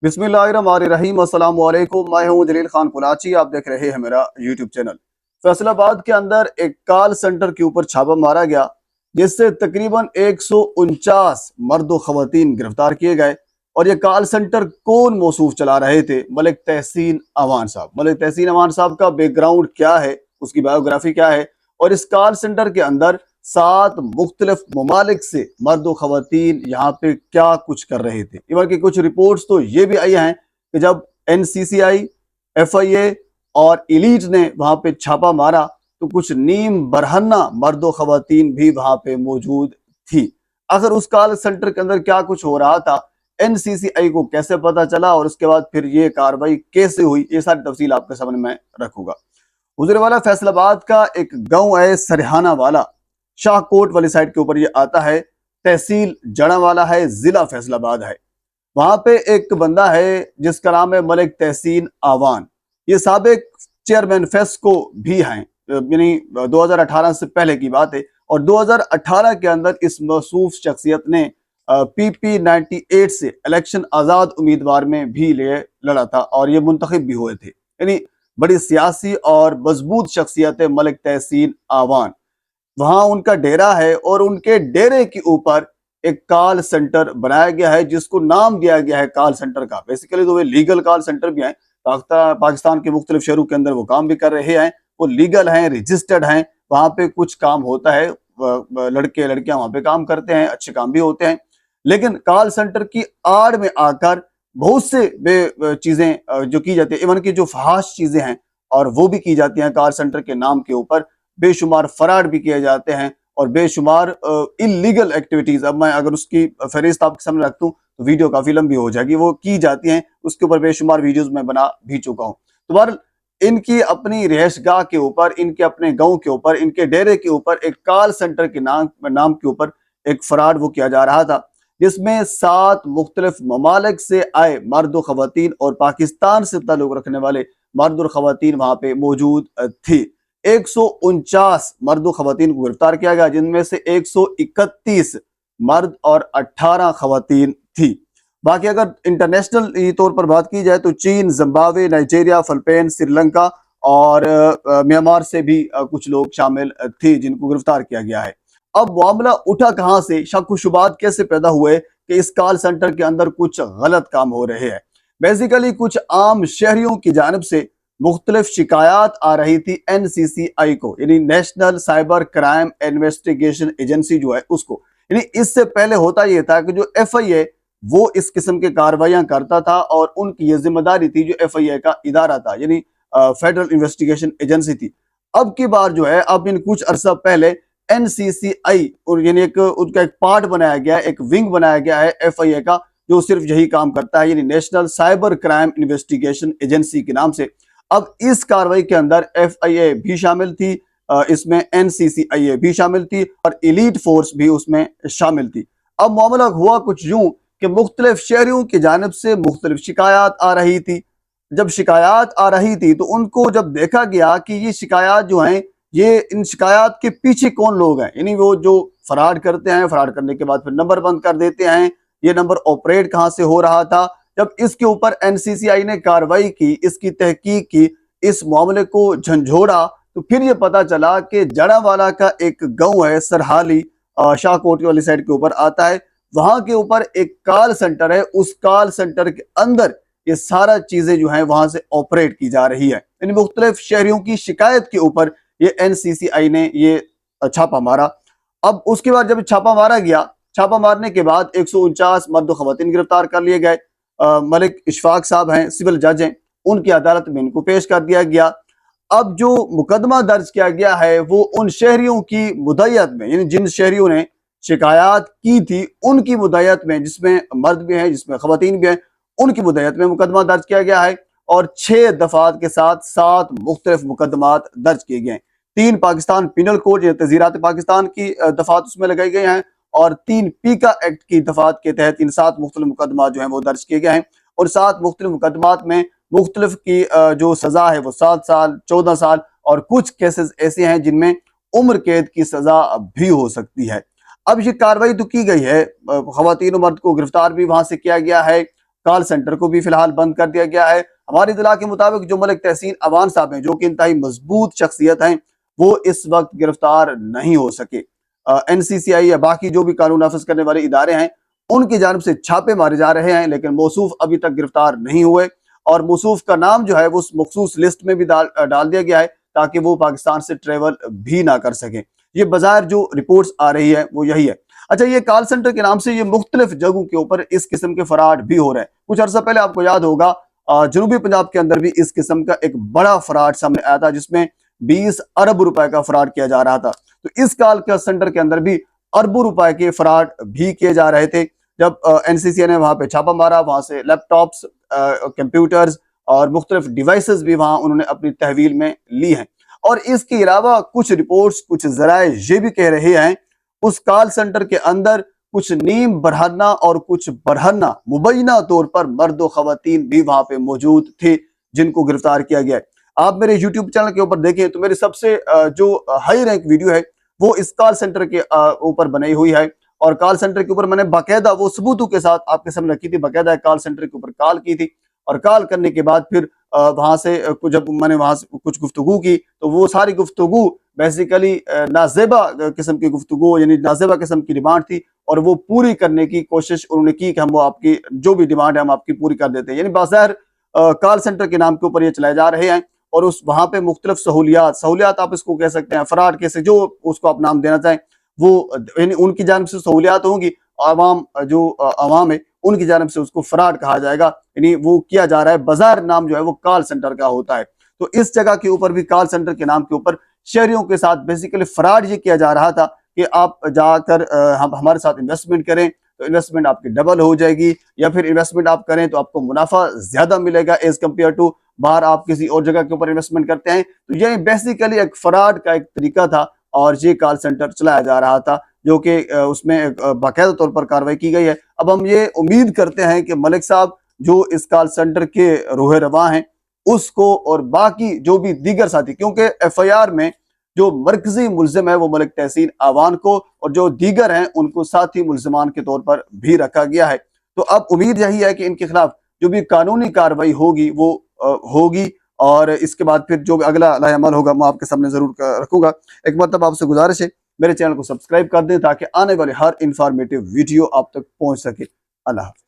बिस्मिल्लाहिर्रहमानिर्रहीम। अस्सलाम वालेकुम। मैं हूं जलील खान कुलाची। आप देख रहे हैं मेरा यूट्यूब चैनल। फैसलाबाद के अंदर एक कॉल सेंटर के ऊपर छापा मारा गया, जिससे तकरीबन 149 मर्द व खवातीन गिरफ्तार किए गए। और ये कॉल सेंटर कौन मौसूफ चला रहे थे? मलिक तहसीन अवान साहब। मलिक तहसीन अवान साहब का बैकग्राउंड क्या है, उसकी बायोग्राफी क्या है, और इस कॉल सेंटर के अंदर 7 मुख्तलिफ ममालिक से मर्द व खवातीन यहाँ पे क्या कुछ कर रहे थे। इवन की कुछ रिपोर्ट्स तो ये भी आई हैं कि जब NCCI, FIA और इलीट ने वहां पे छापा मारा तो कुछ नीम बरहन्ना मर्द व खवातीन भी वहां पे मौजूद थी। आखिर उस कॉल सेंटर के अंदर क्या कुछ हो रहा था, NCCI को कैसे पता चला, और उसके बाद फिर ये कार्रवाई कैसे हुई, ये सारी तफसील आपके सामने मैं रखूंगा। हुजूरवाला फैसलाबाद का एक गांव है सरहाना वाला, शाहकोट वाली साइड के ऊपर ये आता है। तहसील जड़ावाला है, जिला फैसलाबाद है। वहां पे एक बंदा है जिसका नाम है मलिक तहसीन आवान। ये साबिक चेयरमैन फेस्को भी हैं, यानी 2018 से पहले की बात है। और 2018 के अंदर इस मौसूफ शख्सियत ने PP98 से इलेक्शन आजाद उम्मीदवार में भी लड़ा था और ये मुंतखब भी हुए थे। यानी बड़ी सियासी और मजबूत शख्सियत है मलिक तहसीन आवान। वहां उनका डेरा है और उनके डेरे के ऊपर एक कॉल सेंटर बनाया गया है, जिसको नाम दिया गया है कॉल सेंटर का। बेसिकली तो वे लीगल कॉल सेंटर भी हैं। पाकिस्तान के मुख्तलिफ शहरों के अंदर वो काम भी कर रहे हैं, वो लीगल हैं, रजिस्टर्ड हैं। वहां पे कुछ काम होता है, लड़के लड़कियां वहां पे काम करते हैं, अच्छे काम भी होते हैं। लेकिन कॉल सेंटर की आड़ में आकर बहुत से चीजें जो की जाती है, इवन की जो फहाश चीजें हैं और वो भी की जाती हैं कॉल सेंटर के नाम के ऊपर। बेशुमार फराड भी किए जाते हैं और बेशुमार इलीगल एक्टिविटीज। अब मैं अगर उसकी फहरिस्त आपके सामने रख दूं तो वीडियो काफी लंबी हो जाएगी, वो की जाती हैं। उसके ऊपर बेशुमार वीडियोस मैं बना भी चुका हूं। तो बहरहाल इनकी अपनी रिहायशगाह के ऊपर, इनके अपने गांव के ऊपर, इनके डेरे के ऊपर एक कॉल सेंटर के नाम के ऊपर एक फराड वो किया जा रहा था, जिसमें 7 मुख्तलिफ ममालिक से आए मर्द व खवातीन और पाकिस्तान से ताल्लुक रखने वाले मर्द और खवातीन वहां पे मौजूद थी। 149 मर्द खवातीन को गिरफ्तार किया गया, जिनमें से 131 मर्द और 18 खवातीन थी। बाकी अगर इंटरनेशनल तौर पर बात की जाए तो चीन, जिम्बाब्वे, नाइजीरिया, फिलिपाइन, श्रीलंका और म्यांमार से भी कुछ लोग शामिल थे जिनको गिरफ्तार किया गया है। अब मामला उठा कहां से, शक व शुबात कैसे पैदा हुए कि इस कॉल सेंटर के अंदर कुछ गलत काम हो रहे हैं। बेसिकली कुछ आम शहरियों की जानिब से मुख्तलिफ शिकायत आ रही थी NCCI को, यानी national cyber crime investigation agency जो है उसको। यानी इससे पहले होता यह था कि जो FIA वो इस किस्म के कार्रवाइयां करता था और उनकी ये जिम्मेदारी थी, जो FIA का इदारा था, यानी फेडरल इन्वेस्टिगेशन एजेंसी थी। अब की बार जो है, अब इन कुछ अरसा पहले NCCI और यानी एक उनका एक पार्ट बनाया गया है, एक विंग बनाया गया है FIA का, जो सिर्फ यही काम करता है, यानी national cyber crime investigation agency के नाम से। अब इस कार्रवाई के अंदर FIA भी शामिल थी, इसमें NCCI भी शामिल थी और एलीट फोर्स भी उसमें शामिल थी। अब मामला हुआ कुछ यूं कि मुख्तलिफ शहरियों की जानिब से मुख्तलिफ शिकायत आ रही थी। जब शिकायत आ रही थी तो उनको जब देखा गया कि ये शिकायत जो हैं, ये इन शिकायत के पीछे कौन लोग हैं, यानी वो जो फराड करते हैं, फराड करने के बाद फिर नंबर बंद कर देते हैं, ये नंबर ऑपरेट कहां से हो रहा था। जब इसके ऊपर NCCI ने कार्रवाई की, इसकी तहकीक की, इस मामले को झंझोड़ा, तो फिर ये पता चला कि जड़ावाला का एक गांव है सरहाली, शाहकोट वाली साइड के ऊपर आता है। वहां के ऊपर एक कॉल सेंटर है, उस कॉल सेंटर के अंदर ये सारा चीजें जो है वहां से ऑपरेट की जा रही है। इन मुख्तलिफ शहरियों की शिकायत के ऊपर ये NCCI ने ये छापा मारा। अब उसके बाद जब छापा मारा गया, छापा मारने के बाद 149 मर्द खवातीन गिरफ्तार कर लिए गए। मलिक इशफाक साहब हैं, सिविल जज हैं, उनकी अदालत में इनको पेश कर दिया गया। अब जो मुकदमा दर्ज किया गया है वो उन शहरियों की मुद्दत में, यानी जिन शहरियों ने शिकायत की थी उनकी मुद्दत में, जिसमें मर्द भी हैं, जिसमें खवातीन भी हैं, उनकी मुद्दत में मुकदमा दर्ज किया गया है। और 6 दफात के साथ 7 मुख्तलिफ मुकदमात दर्ज किए गए हैं। 3 पाकिस्तान पिनल कोड या तज़ीरात पाकिस्तान की दफात उसमें लगाई गई हैं और 3 पीका एक्ट की दफात के तहत इन 7 मुख्तलिफ मुकदमा जो हैं वो दर्ज किए गए हैं। और 7 मुख्तलिफ मुकदमात में मुख्तलिफ की जो सजा है वो 7 साल, 14 साल और कुछ केसेस ऐसे हैं जिनमें उम्र कैद की सजा भी हो सकती है। अब ये कार्रवाई तो की गई है, खवातीन और मर्द को गिरफ्तार भी वहां से किया गया है कॉल सेंटर को भी फिलहाल बंद कर दिया गया है। हमारी इत्तला के मुताबिक जो मलिक तहसीन अवान साहब हैं, जो कि इंतहाई मजबूत शख्सियत हैं, वो इस वक्त गिरफ्तार नहीं हो सके। NCCI या बाकी जो भी कानून नाफिज करने वाले इदारे हैं, उनकी जानिब से छापे मारे जा रहे हैं, लेकिन मौसूफ अभी तक गिरफ्तार नहीं हुए और मौसूफ का नाम जो है वो उस मखसूस लिस्ट में भी डाल दिया गया है ताकि वो पाकिस्तान से ट्रेवल भी ना कर सके। ये बाजार जो रिपोर्ट्स आ रही है वो यही है। अच्छा, ये कॉल सेंटर के नाम से ये मुख्तलिफ जगहों के ऊपर इस किस्म के फराड भी हो रहे हैं। कुछ अर्सा पहले आपको याद होगा जनूबी पंजाब के अंदर भी इस किस्म का एक बड़ा फ्रॉड सामने आया था जिसमें 20 अरब रुपए का फ्रॉड किया जा रहा था। तो इस कॉल के सेंटर के अंदर भी अरबों रुपए के फ्रॉड भी किए जा रहे थे। जब NCCI ने वहां पे छापा मारा, वहां से लैपटॉप्स, कंप्यूटर्स और मुख्तलिफ डिवाइसेस भी वहां उन्होंने अपनी तहवील में ली हैं। और इसके अलावा कुछ रिपोर्ट्स, कुछ जराए ये भी कह रहे हैं उस कॉल सेंटर के अंदर कुछ नीम बरहना और कुछ बरहना मुबैना तौर पर मर्द व खवातीन भी वहां पे मौजूद थे जिनको गिरफ्तार किया गया है। आप मेरे YouTube चैनल के ऊपर देखें तो मेरी सबसे जो हाई रैंक वीडियो है वो इस कॉल सेंटर के ऊपर बनाई हुई है और कॉल सेंटर के ऊपर मैंने बाकायदा वो सबूतों के साथ आपके सामने रखी थी। बाकायदा कॉल सेंटर के ऊपर कॉल की थी और कॉल करने के बाद फिर वहां से जब मैंने वहां से कुछ गुफ्तगू की तो वो सारी गुफ्तगू बेसिकली नाजेबा किस्म की गुफ्तगू, यानी नाजेबा किस्म की डिमांड थी और वो पूरी करने की कोशिश उन्होंने की कि हम वो आपकी जो भी डिमांड है हम आपकी पूरी कर देते हैं। यानी बाज़ाहिर कॉल सेंटर के नाम के ऊपर ये चलाए जा रहे हैं और उस वहां पे मुख्तलिफ सहूलियात आप इसको कह सकते हैं, फ्रॉड कैसे जो उसको आप नाम देना चाहें वो उनकी जानिब से सहूलियात होंगी। आवाम जो आवाम है उनकी जानिब से उसको फ्रॉड कहा जाएगा, यानी वो किया जा रहा है। बाजार नाम जो है वो कॉल सेंटर का होता है। तो इस जगह के ऊपर भी कॉल सेंटर के नाम के ऊपर शहरियों के साथ बेसिकली फ्रॉड ये किया जा रहा था कि आप जाकर हम हमारे साथ इन्वेस्टमेंट करें तो इन्वेस्टमेंट आपकी डबल हो जाएगी, या फिर इन्वेस्टमेंट आप करें तो आपको मुनाफा ज्यादा मिलेगा एज कम्पेयर टू बाहर आप किसी और जगह के ऊपर इन्वेस्टमेंट करते हैं। तो ये बेसिकली एक फ्रॉड का एक तरीका था और ये कॉल सेंटर चलाया जा रहा था जो कि उसमें बाकायदा तौर पर कार्रवाई की गई है। अब हम ये उम्मीद करते हैं कि मलिक साहब जो इस कॉल सेंटर के रोहे रवा हैं उसको और बाकी जो भी दीगर साथी, क्योंकि FIR में जो मरकजी मुल्जिम है वो मलिक तहसीन अवान को और जो दीगर हैं उनको साथी मुल्जिमान के तौर पर भी रखा गया है। तो अब उम्मीद यही है कि इनके खिलाफ जो भी कानूनी कार्रवाई होगी वो होगी और इसके बाद फिर जो अगला अमल होगा मैं आपके सामने जरूर रखूंगा। एक मतलब आपसे गुजारिश है मेरे चैनल को सब्सक्राइब कर दें ताकि आने वाले हर इंफॉर्मेटिव वीडियो आप तक पहुंच सके। अल्लाह हाफ़िज़।